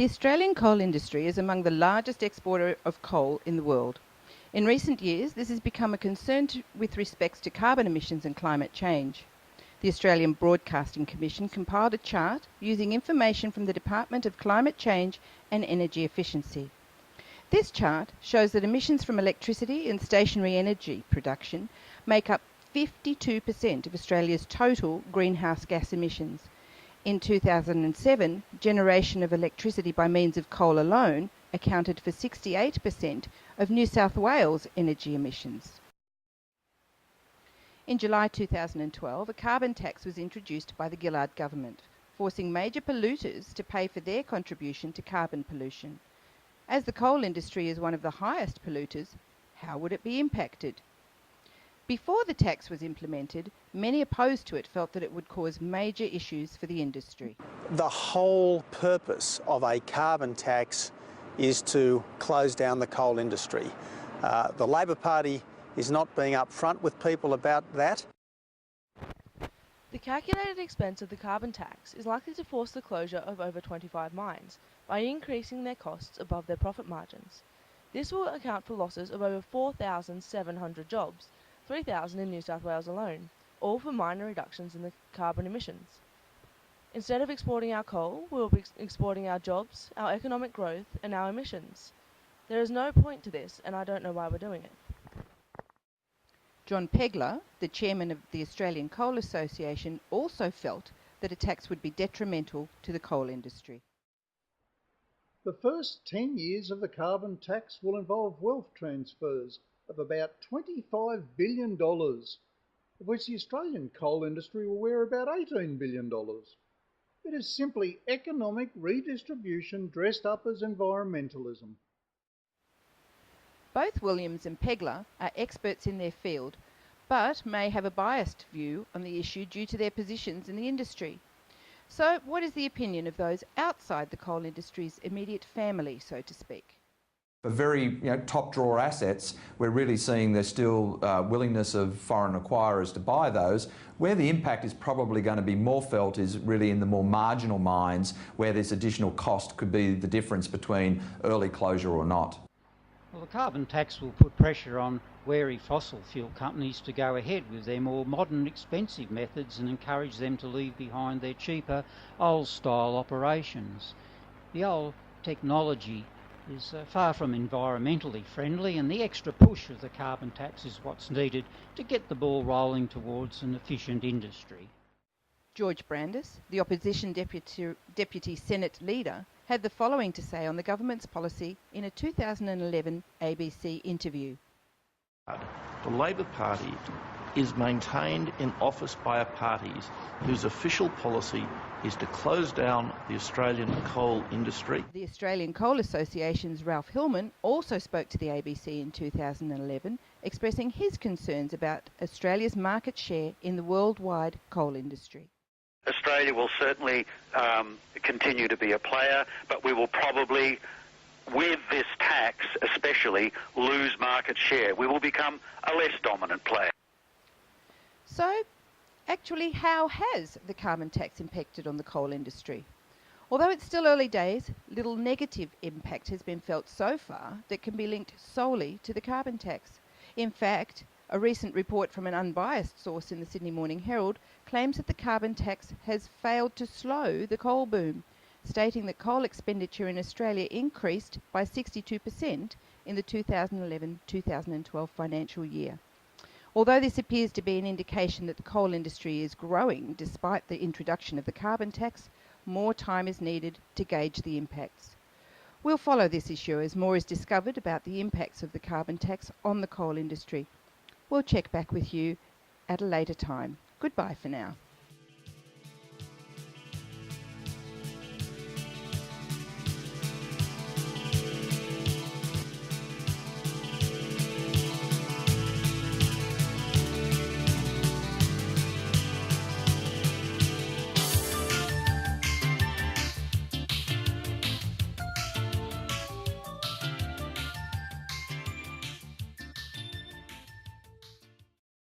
The Australian coal industry is among the largest exporter of coal in the world. In recent years, this has become a concern with respects to carbon emissions and climate change. The Australian Broadcasting Commission compiled a chart using information from the Department of Climate Change and Energy Efficiency. This chart shows that emissions from electricity and stationary energy production make up 52% of Australia's total greenhouse gas emissions. In 2007, generation of electricity by means of coal alone accounted for 68% of New South Wales energy emissions. In July 2012, a carbon tax was introduced by the Gillard government, forcing major polluters to pay for their contribution to carbon pollution. As the coal industry is one of the highest polluters, how would it be impacted? Before the tax was implemented, many opposed to it felt that it would cause major issues for the industry. The whole purpose of a carbon tax is to close down the coal industry. The Labor Party is not being upfront with people about that. The calculated expense of the carbon tax is likely to force the closure of over 25 mines by increasing their costs above their profit margins. This will account for losses of over 4,700 jobs, 3,000 in New South Wales alone, all for minor reductions in the carbon emissions. Instead of exporting our coal, we will be exporting our jobs, our economic growth, and our emissions. There is no point to this, and I don't know why we're doing it. John Pegler, the chairman of the Australian Coal Association, also felt that a tax would be detrimental to the coal industry. The first 10 years of the carbon tax will involve wealth transfers of about $25 billion, of which the Australian coal industry will wear about $18 billion. It is simply economic redistribution dressed up as environmentalism. Both Williams and Pegler are experts in their field, but may have a biased view on the issue due to their positions in the industry. So, what is the opinion of those outside the coal industry's immediate family, so to speak? For very top drawer assets, we're really seeing there's still willingness of foreign acquirers to buy those. Where the impact is probably going to be more felt is really in the more marginal mines, where this additional cost could be the difference between early closure or not. Well, the carbon tax will put pressure on wary fossil fuel companies to go ahead with their more modern, expensive methods and encourage them to leave behind their cheaper, old-style operations. The old technology is far from environmentally friendly, and the extra push of the carbon tax is what's needed to get the ball rolling towards an efficient industry. George Brandis, the opposition deputy Senate leader, had the following to say on the government's policy in a 2011 ABC interview. The Labor Party is maintained in office by parties whose official policy is to close down the Australian coal industry. The Australian Coal Association's Ralph Hillman also spoke to the ABC in 2011, expressing his concerns about Australia's market share in the worldwide coal industry. Australia will certainly continue to be a player, but we will probably, with this tax especially, lose market share. We will become a less dominant player. So, actually, how has the carbon tax impacted on the coal industry? Although it's still early days, little negative impact has been felt so far that can be linked solely to the carbon tax. In fact, a recent report from an unbiased source in the Sydney Morning Herald claims that the carbon tax has failed to slow the coal boom, stating that coal expenditure in Australia increased by 62% in the 2011-2012 financial year. Although this appears to be an indication that the coal industry is growing despite the introduction of the carbon tax, more time is needed to gauge the impacts. We'll follow this issue as more is discovered about the impacts of the carbon tax on the coal industry. We'll check back with you at a later time. Goodbye for now.